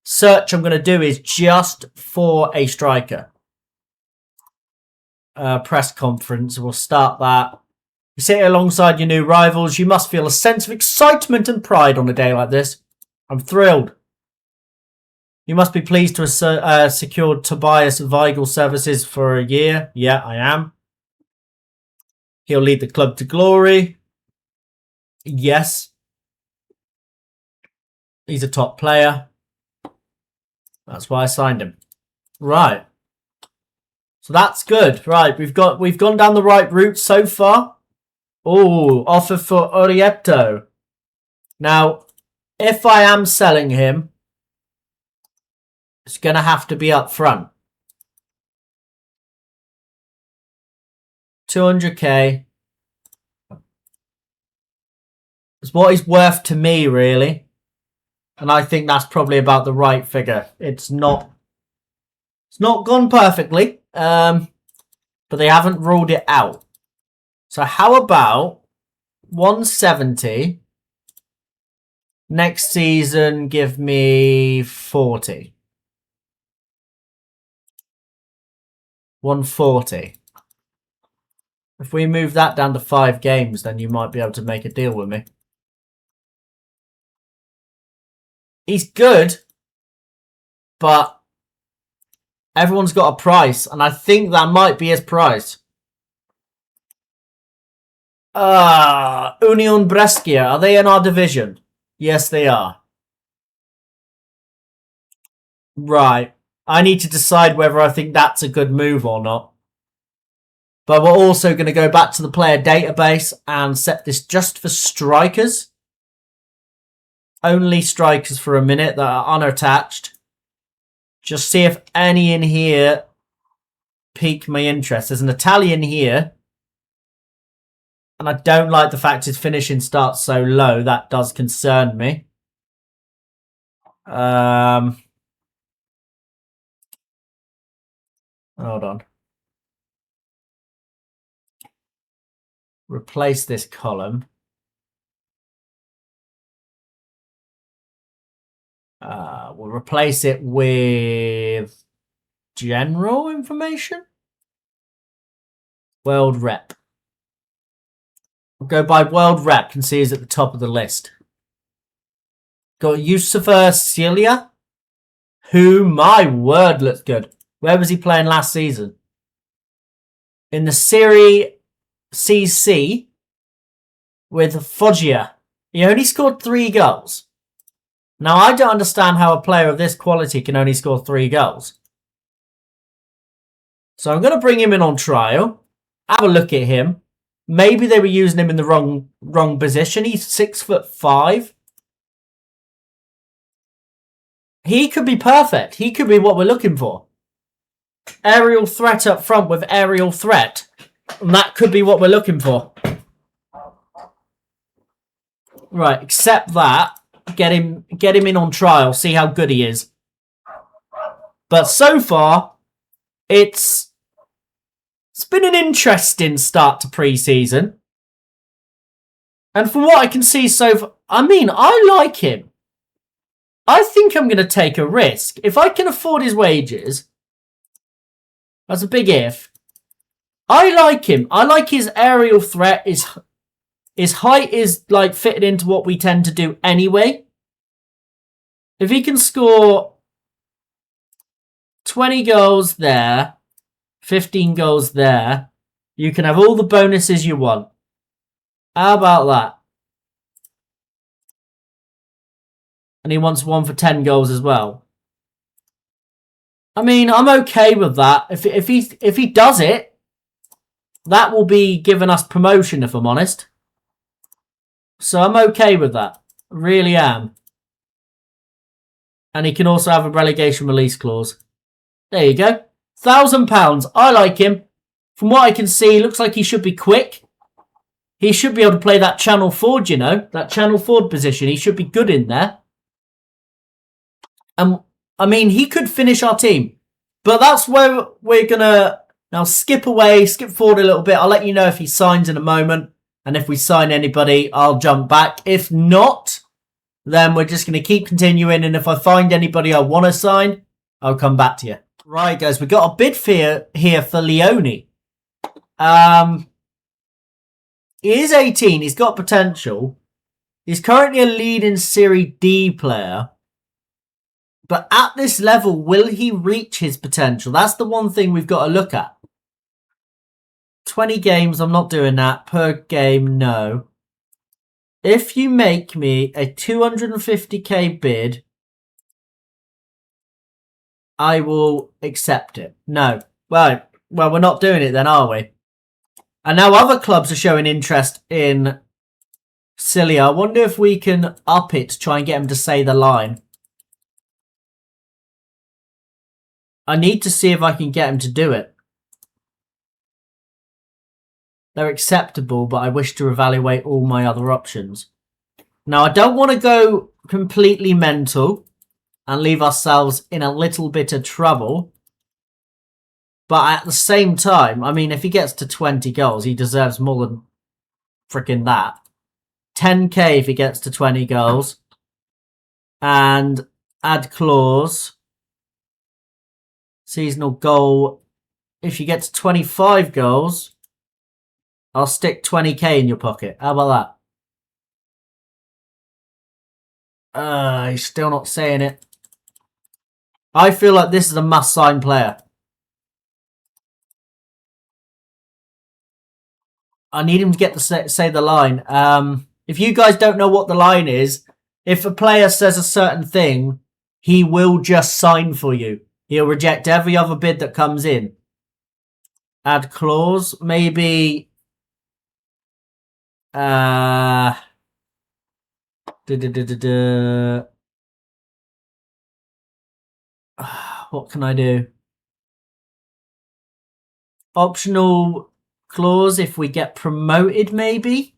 search I'm going to do is just for a striker. Press conference. We'll start that. You sit alongside your new rivals. You must feel a sense of excitement and pride on a day like this. I'm thrilled. You must be pleased to have secured Tobias Weigel's services for a year. Yeah, I am. He'll lead the club to glory. Yes. He's a top player. That's why I signed him. Right. So that's good. Right, we've gone down the right route so far. Oh, offer for Orieto. Now, if I am selling him, it's going to have to be up front. 200k. It's what he's worth to me, really. And I think that's probably about the right figure. It's not gone perfectly, but they haven't ruled it out. So how about 170? Next season, give me 40. 140. If we move that down to 5 games, then you might be able to make a deal with me. He's good, but everyone's got a price, and I think that might be his price. Union Brescia, are they in our division? Yes, they are. Right. I need to decide whether I think that's a good move or not. But we're also going to go back to the player database and set this just for strikers. Only strikers for a minute that are unattached. Just see if any in here pique my interest. There's an Italian here. And I don't like the fact his finishing starts so low. That does concern me. Hold on. Replace this column. We'll replace it with general information. World rep. We'll go by world rep and see who's at the top of the list. Got Yusufa Celia, who, my word, looks good. Where was he playing last season? In the Serie C with Foggia. He only scored 3 goals. Now, I don't understand how a player of this quality can only score 3 goals. So I'm going to bring him in on trial. Have a look at him. Maybe they were using him in the wrong position. He's 6'5". He could be perfect. He could be what we're looking for. Aerial threat up front with aerial threat. And that could be what we're looking for. Right, accept that. Get him in on trial. See how good he is. But so far, it's been an interesting start to pre-season. And from what I can see so far, I mean, I like him. I think I'm going to take a risk. If I can afford his wages, that's a big if. I like him. I like his aerial threat. His height is like fitted into what we tend to do anyway. If he can score 20 goals there, 15 goals there, you can have all the bonuses you want. How about that? And he wants one for 10 goals as well. I mean, I'm okay with that. If he does it, that will be giving us promotion, if I'm honest. So I'm okay with that. Really am. And he can also have a relegation release clause. There you go. £1,000. I like him. From what I can see, looks like he should be quick. He should be able to play that channel forward, you know. That channel forward position. He should be good in there. I mean, he could finish our team. But that's where we're going to now skip forward a little bit. I'll let you know if he signs in a moment. And if we sign anybody, I'll jump back. If not, then we're just going to keep continuing. And if I find anybody I want to sign, I'll come back to you. Right, guys, we got a bid here for Leone. He is 18. He's got potential. He's currently a leading Serie D player. But at this level, will he reach his potential? That's the one thing we've got to look at. 20 games, I'm not doing that. Per game, no. If you make me a 250k bid, I will accept it. No. Well, we're not doing it then, are we? And now other clubs are showing interest in Cilia. I wonder if we can up it to try and get him to say the line. I need to see if I can get him to do it. They're acceptable, but I wish to evaluate all my other options. Now, I don't want to go completely mental and leave ourselves in a little bit of trouble. But at the same time, I mean, if he gets to 20 goals, he deserves more than freaking that. 10k if he gets to 20 goals. And add clause. Seasonal goal. If you get to 25 goals, I'll stick 20k in your pocket. How about that? He's still not saying it. I feel like this is a must-sign player. I need him to get to say the line. If you guys don't know what the line is, if a player says a certain thing, he will just sign for you. He'll reject every other bid that comes in. Add clause. Maybe... What can I do? Optional clause if we get promoted, maybe?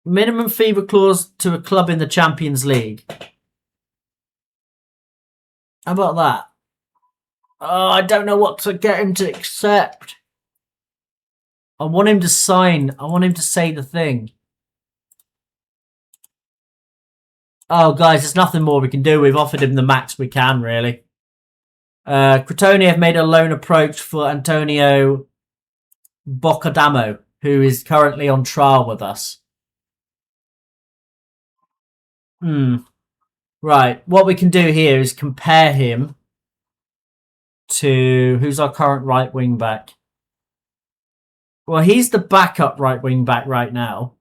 Minimum fee clause to a club in the Champions League. How about that? Oh, I don't know what to get him to accept. I want him to sign. I want him to say the thing. Oh, guys, there's nothing more we can do. We've offered him the max we can, really. Crotone have made a loan approach for Antonio Boccadamo, who is currently on trial with us. Right. What we can do here is compare him to... Who's our current right wing back? Well, he's the backup right wing back right now.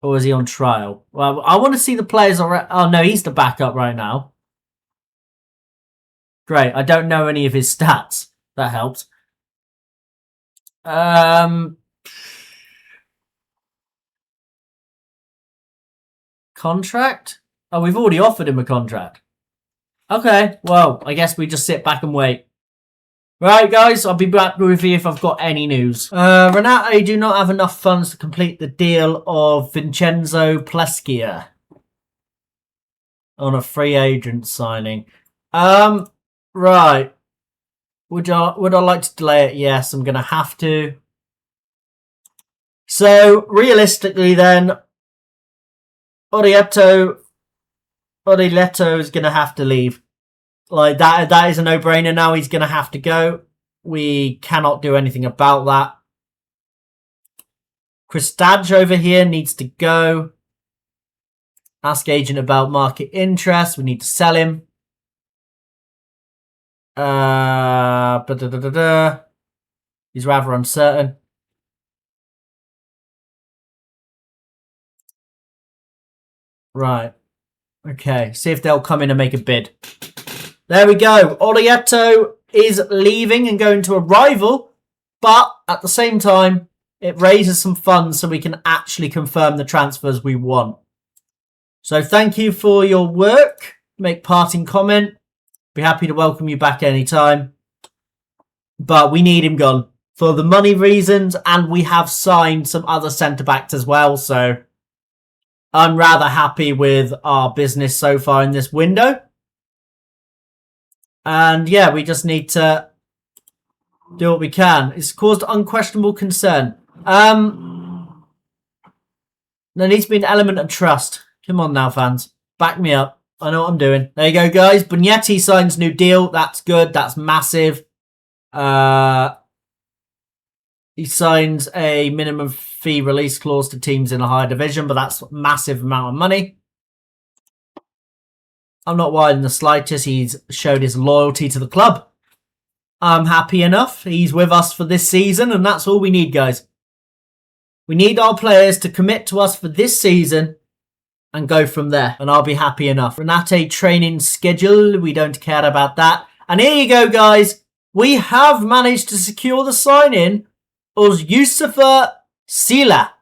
Or is he on trial? Well, I want to see the players already. Oh, no, he's the backup right now. Great. I don't know any of his stats. That helps. Contract? Oh, we've already offered him a contract. Okay, well, I guess we just sit back and wait. Right, guys, I'll be back with you if I've got any news. Renate do not have enough funds to complete the deal of Vincenzo Pleschia. on a free agent signing. Right. Would I like to delay it? Yes, I'm going to have to. So, realistically then, Orietto is going to have to leave. Like, that is a no-brainer now. He's going to have to go. We cannot do anything about that. Kristadge over here needs to go. Ask agent about market interest. We need to sell him. He's rather uncertain. Right. Okay. See if they'll come in and make a bid. There we go. Orietto is leaving and going to a rival. But at the same time, it raises some funds so we can actually confirm the transfers we want. So thank you for your work. Make parting comment. Be happy to welcome you back anytime. But we need him gone for the money reasons, and we have signed some other centre-backs as well. So I'm rather happy with our business so far in this window. And yeah, we just need to do what we can. It's caused unquestionable concern. There needs to be an element of trust. Come on now, fans. Back me up. I know what I'm doing. There you go, guys. Bugnetti signs new deal. That's good. That's massive. He signs a minimum fee release clause to teams in a higher division, but that's a massive amount of money. I'm not worried in the slightest. He's showed his loyalty to the club. I'm happy enough. He's with us for this season, and that's all we need, guys. We need our players to commit to us for this season and go from there, and I'll be happy enough. Renate training schedule, we don't care about that. And here you go, guys. We have managed to secure the sign-in of Youssoufa Sila.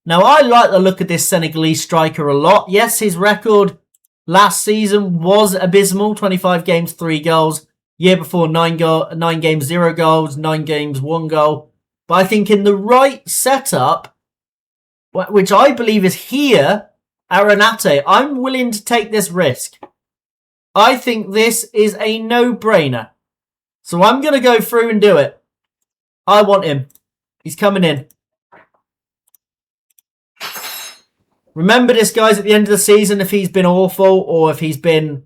Now, I like the look of this Senegalese striker a lot. Yes, his record last season was abysmal. 25 games, 3 goals. Year before, 9 games, 0 goals. 9 games, 1 goal. But I think in the right setup, which I believe is here, Renate, I'm willing to take this risk. I think this is a no-brainer. So I'm going to go through and do it. I want him. He's coming in. Remember this, guys, at the end of the season, if he's been awful or if he's been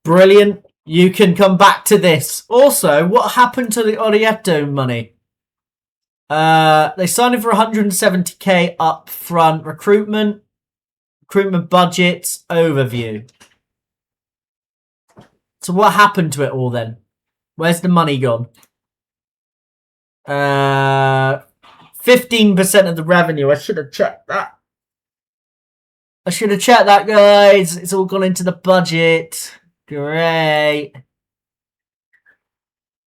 brilliant, you can come back to this. Also, what happened to the Orietto money? They signed him for 170k up front. Recruitment budgets, overview. So what happened to it all then? Where's the money gone? 15% of the revenue. I should have checked that. Guys. It's all gone into the budget. Great.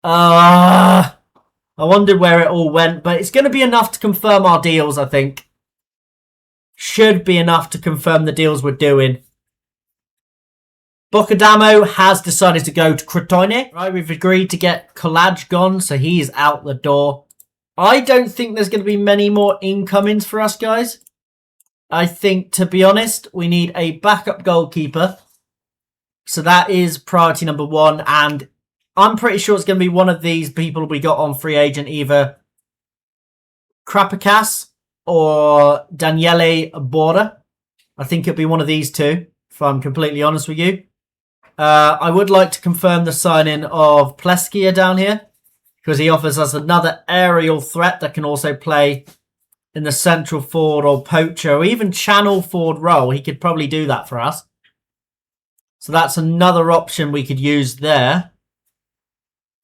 I wondered where it all went, but it's going to be enough to confirm our deals, I think. Should be enough to confirm the deals we're doing. Bocadamo has decided to go to Crotone. Right, we've agreed to get Collage gone, so he's out the door. I don't think there's going to be many more incomings for us, guys. I think, to be honest, we need a backup goalkeeper. So that is priority number 1. And I'm pretty sure it's going to be one of these people we got on free agent, either Krapakas or Daniele Bora. I think it'll be one of these two, if I'm completely honest with you. I would like to confirm the signing of Pleskia down here, because he offers us another aerial threat that can also play in the central forward or poacher, or even channel forward role. He could probably do that for us. So that's another option we could use there.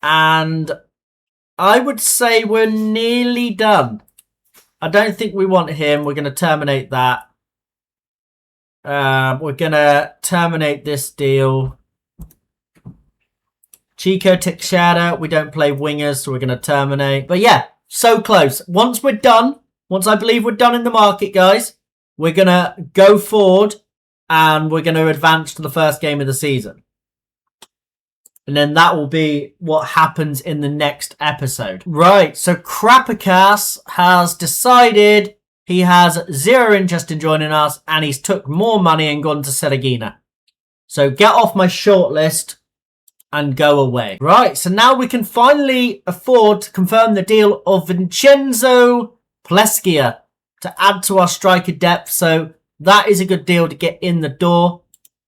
And I would say we're nearly done. I don't think we want him. We're going to terminate that. We're going to terminate this deal. Chico Teixeira, we don't play wingers, so we're going to terminate. But yeah, so close. Once we're done, once I believe we're done in the market, guys, we're going to go forward and we're going to advance to the first game of the season. And then that will be what happens in the next episode. Right, so Krapakas has decided he has 0 interest in joining us, and he's took more money and gone to Seragina. So get off my shortlist and go away. Right, so now we can finally afford to confirm the deal of Vincenzo Pleschia to add to our striker depth. So that is a good deal to get in the door.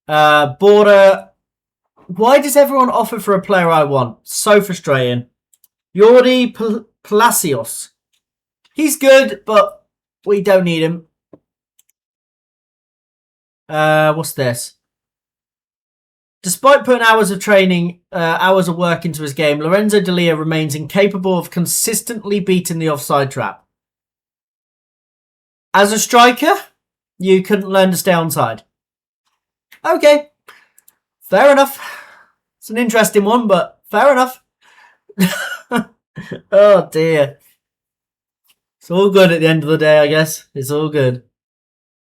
Border. Why does everyone offer for a player I want? So frustrating. Jordi Palacios. He's good, but we don't need him. What's this? Despite putting hours of training, hours of work into his game, Lorenzo Delia remains incapable of consistently beating the offside trap. As a striker, you couldn't learn to stay onside. Okay, fair enough. It's an interesting one, but fair enough. Oh dear. It's all good at the end of the day, I guess. It's all good.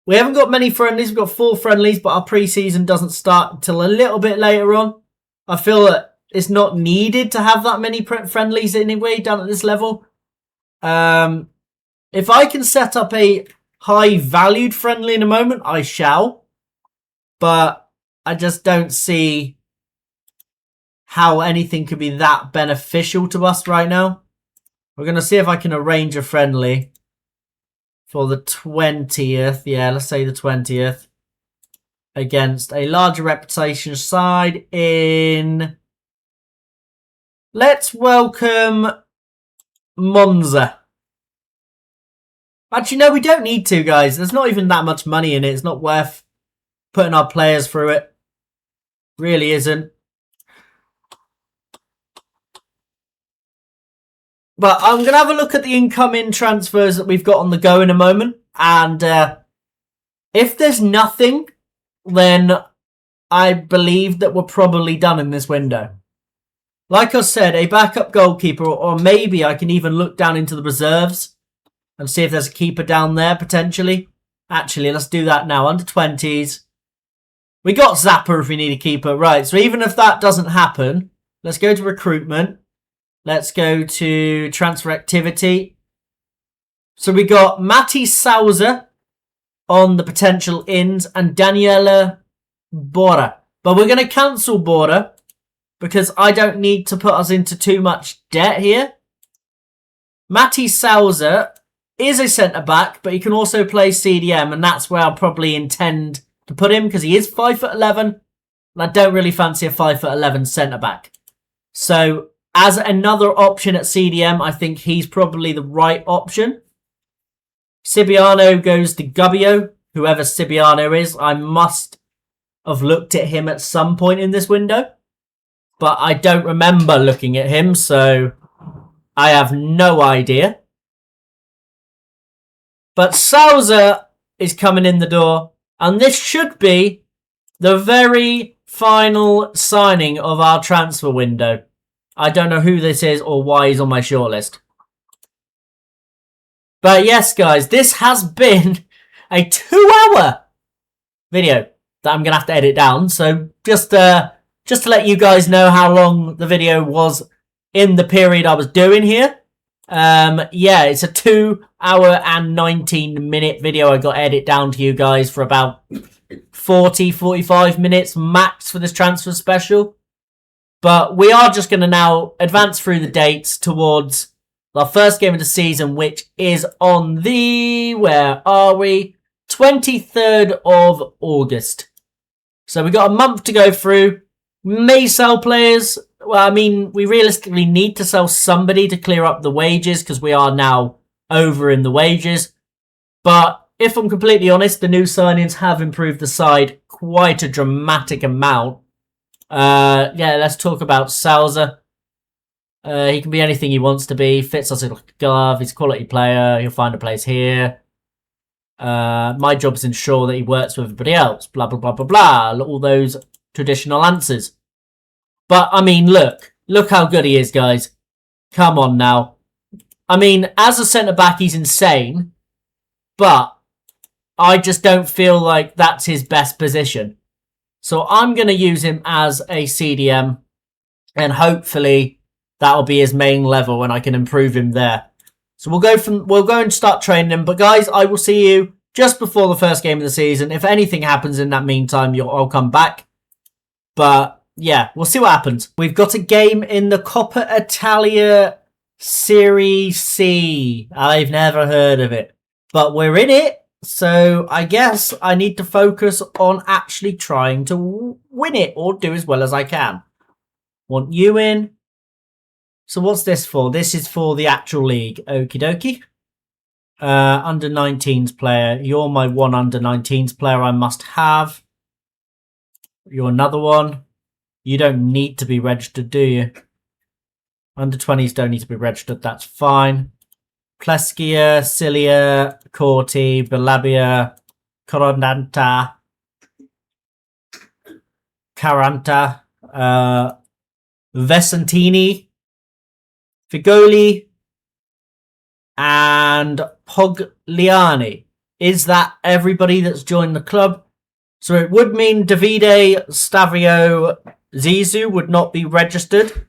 We haven't got many friendlies. We've got 4 friendlies, but our pre-season doesn't start until a little bit later on. I feel that it's not needed to have that many friendlies anyway down at this level. If I can set up a high-valued friendly in a moment, I shall. But I just don't see how anything could be that beneficial to us right now. We're going to see if I can arrange a friendly for the 20th. Yeah, let's say the 20th. Against a larger reputation side in... Let's welcome Monza. Actually, no, we don't need to, guys. There's not even that much money in it. It's not worth putting our players through it. Really isn't. But I'm going to have a look at the incoming transfers that we've got on the go in a moment. And if there's nothing, then I believe that we're probably done in this window. Like I said, a backup goalkeeper, or maybe I can even look down into the reserves and see if there's a keeper down there, potentially. Actually, let's do that now. Under 20s. We got Zappa if we need a keeper. Right, so even if that doesn't happen, let's go to recruitment. Let's go to transfer activity. So we got Mati Souza on the potential ins and Daniela Bora. But we're going to cancel Bora because I don't need to put us into too much debt here. Mati Souza is a centre-back, but he can also play CDM, and that's where I'll probably intend to put him because he is 5'11", and I don't really fancy a 5'11" centre-back. So as another option at CDM, I think he's probably the right option. Cibiano goes to Gubbio, whoever Cibiano is. I must have looked at him at some point in this window, but I don't remember looking at him, so I have no idea. But Souza is coming in the door, and this should be the very final signing of our transfer window. I don't know who this is or why he's on my shortlist. But yes, guys, this has been a 2-hour video that I'm going to have to edit down. So just to let you guys know how long the video was in the period I was doing here. Yeah, it's a 2-hour and 19-minute video. I got to edit down to you guys for about 40-45 minutes max for this transfer special. But we are just going to now advance through the dates towards our first game of the season, which is on the, where are we? 23rd of August. So we got a month to go through. May sell players. Well, I mean, we realistically need to sell somebody to clear up the wages because we are now over in the wages. But if I'm completely honest, the new signings have improved the side quite a dramatic amount. Yeah, let's talk about Souza. He can be anything he wants to be. Fits us like a glove. He's a quality player. He'll find a place here. My job is to ensure that he works with everybody else. Blah, blah, blah, blah, blah. All those traditional answers. But, I mean, look. Look how good he is, guys. Come on now. I mean, as a centre-back, he's insane. But I just don't feel like that's his best position. So I'm going to use him as a CDM, and hopefully that'll be his main level and I can improve him there. So we'll go and start training him. But guys, I will see you just before the first game of the season. If anything happens in that meantime, I'll come back. But yeah, we'll see what happens. We've got a game in the Coppa Italia Serie C. I've never heard of it, but we're in it. So I guess I need to focus on actually trying to win it or do as well as I can. Want you in. So what's this for? This is for the actual league. Okie dokie. Under 19s player. You're my one under 19s player I must have. You're another one. You don't need to be registered, do you? Under 20s don't need to be registered. That's fine. Pleskia, Cilia, Corti, Belabia, Coronanta, Caranta, Vesentini, Figoli, and Pogliani. Is that everybody that's joined the club? So it would mean Davide, Stavio, Zizou would not be registered.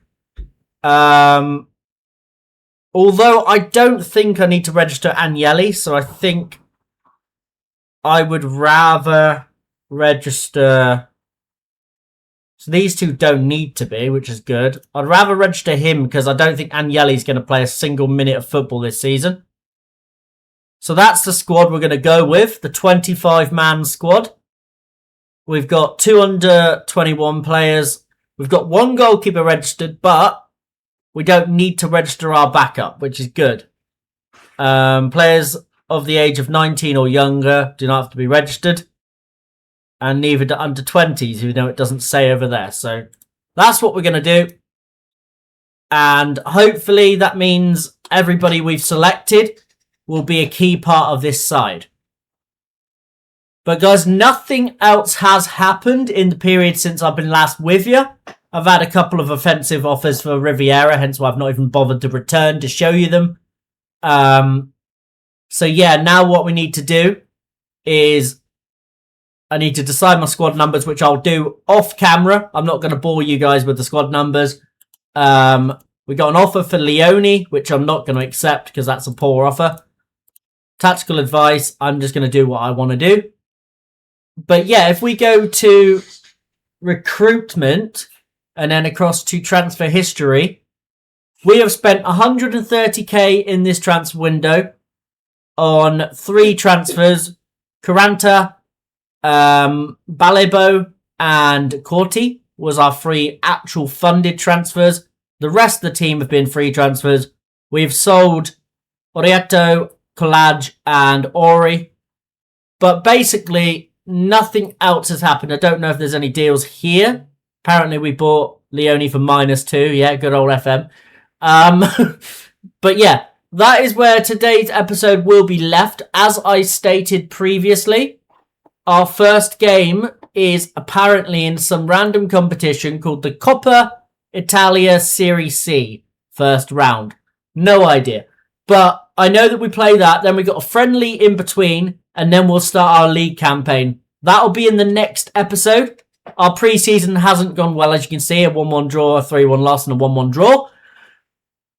Although I don't think I need to register Agnelli, so I think I would rather register... So these two don't need to be, which is good. I'd rather register him because I don't think Agnelli's going to play a single minute of football this season. So that's the squad we're going to go with, the 25-man squad. We've got 2 under 21 players. We've got 1 goalkeeper registered, but we don't need to register our backup, which is good. Players of the age of 19 or younger do not have to be registered. And neither do under 20s, even though it doesn't say over there. So that's what we're going to do. And hopefully that means everybody we've selected will be a key part of this side. But guys, nothing else has happened in the period since I've been last with you. I've had a couple of offensive offers for Riviera, hence why I've not even bothered to return to show you them. So yeah, now what we need to do is I need to decide my squad numbers, which I'll do off camera. I'm not going to bore you guys with the squad numbers. We got an offer for Leone, which I'm not going to accept because that's a poor offer. Tactical advice, I'm just going to do what I want to do. But yeah, if we go to recruitment and then across to transfer history, we have spent 130k in this transfer window on 3 transfers. Caranta, Balebo and Corti was our 3 actual funded transfers. The rest of the team have been free transfers. We've sold Orieto, Collage and Ori. But basically, nothing else has happened. I don't know if there's any deals here. Apparently, we bought Leone for -2. Yeah, good old FM. But yeah, that is where today's episode will be left. As I stated previously, our first game is apparently in some random competition called the Coppa Italia Serie C. First round. No idea. But I know that we play that, then we got a friendly in between, and then we'll start our league campaign. That'll be in the next episode. Our pre-season hasn't gone well, as you can see. A 1-1 draw, a 3-1 loss, and a 1-1 draw.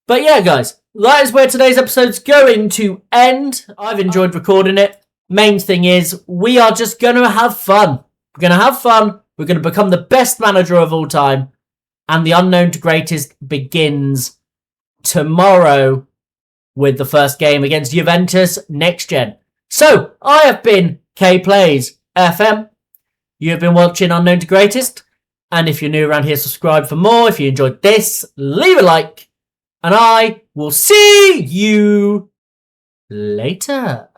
But yeah, guys, that is where today's episode's going to end. I've enjoyed recording it. Main thing is, we are just going to have fun. We're going to have fun. We're going to become the best manager of all time. And the unknown to greatest begins tomorrow with the first game against Juventus next gen. So, I have been K-PlaysFM. You have been watching Unknown to Greatest. And if you're new around here, subscribe for more. If you enjoyed this, leave a like. And I will see you later.